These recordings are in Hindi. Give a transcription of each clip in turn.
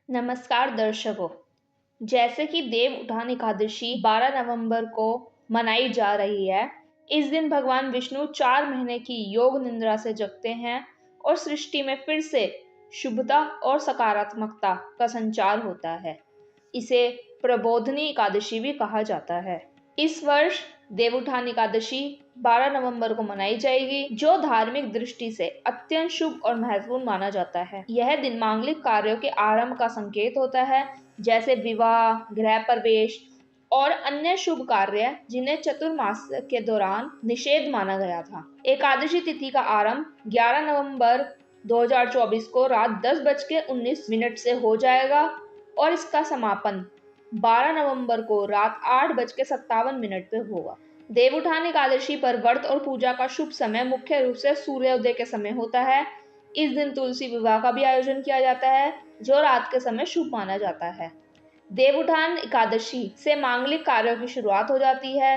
नमस्कार दर्शकों। जैसे कि देव उठान एकादशी 12 नवंबर को मनाई जा रही है। इस दिन भगवान विष्णु 4 महीने की योग निद्रा से जगते हैं और सृष्टि में फिर से शुभता और सकारात्मकता का संचार होता है। इसे प्रबोधनी एकादशी भी कहा जाता है। इस वर्ष देवउठान एकादशी 12 नवंबर को मनाई जाएगी, जो धार्मिक दृष्टि से अत्यंत शुभ और महत्वपूर्ण माना जाता है। यह दिन मांगलिक कार्यों के आरंभ का संकेत होता है, जैसे विवाह, गृह प्रवेश और अन्य शुभ कार्य जिन्हें चतुर्मास के दौरान निषेध माना गया था। एकादशी तिथि का आरंभ 11 नवंबर 2024 को रात 10:19 से हो जाएगा और इसका समापन 12 नवंबर को रात 8:57 पे होगा। देवउठान एकादशी पर व्रत और पूजा का शुभ समय मुख्य रूप से सूर्योदय के समय होता है। इस दिन तुलसी विवाह का भी आयोजन किया जाता है, जो रात के समय शुभ माना जाता है। देवउठान एकादशी से मांगलिक कार्यों की शुरुआत हो जाती है।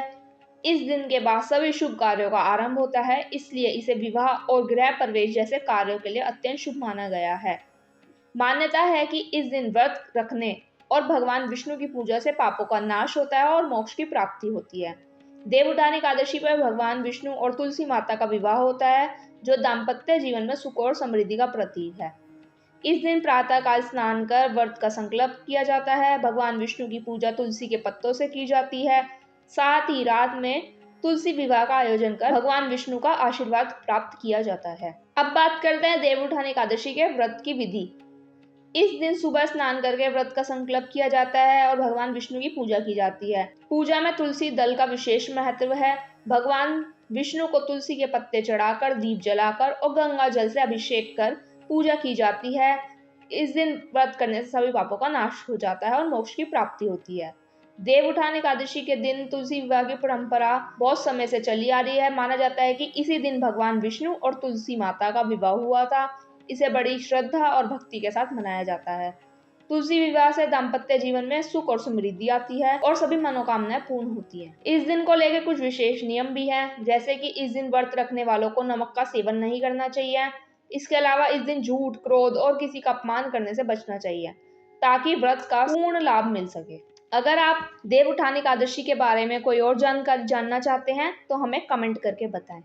इस दिन के बाद सभी शुभ कार्यों का आरंभ होता है, इसलिए इसे विवाह और गृह प्रवेश जैसे कार्यों के लिए अत्यंत शुभ माना गया है। मान्यता है कि इस दिन व्रत रखने और भगवान विष्णु की पूजा से पापों का नाश होता है और मोक्ष की प्राप्ति होती है। देवउठान एकादशी पर भगवान विष्णु और तुलसी माता का विवाह होता है, जो दाम्पत्य जीवन में सुख और समृद्धि का प्रतीक है। इस दिन प्रातः काल स्नान कर व्रत का संकल्प किया जाता है। भगवान विष्णु की पूजा तुलसी के पत्तों से की जाती है। साथ ही रात में तुलसी विवाह का आयोजन कर भगवान विष्णु का आशीर्वाद प्राप्त किया जाता है। अब बात करते हैं देवउठान एकादशी के व्रत की विधि। इस दिन सुबह स्नान करके व्रत का संकल्प किया जाता है और भगवान विष्णु की पूजा की जाती है। पूजा में तुलसी दल का विशेष महत्व है। भगवान विष्णु को तुलसी के पत्ते चढ़ाकर, दीप जलाकर और गंगा जल से अभिषेक कर पूजा की जाती है। इस दिन व्रत करने से सभी पापों का नाश हो जाता है और मोक्ष की प्राप्ति होती है। देवउठान एकादशी के दिन तुलसी विवाह की परंपरा बहुत समय से चली आ रही है। माना जाता है कि इसी दिन भगवान विष्णु और तुलसी माता का विवाह हुआ था। इसे बड़ी श्रद्धा और भक्ति के साथ मनाया जाता है। तुलसी विवाह से दाम्पत्य जीवन में सुख और समृद्धि आती है और सभी मनोकामनाएं पूर्ण होती हैं। इस दिन को लेकर कुछ विशेष नियम भी हैं, जैसे कि इस दिन व्रत रखने वालों को नमक का सेवन नहीं करना चाहिए। इसके अलावा इस दिन झूठ, क्रोध और किसी का अपमान करने से बचना चाहिए, ताकि व्रत का पूर्ण लाभ मिल सके। अगर आप देवउठान एकादशी के बारे में कोई और जानकारी जानना चाहते हैं तो हमें कमेंट करके बताएं।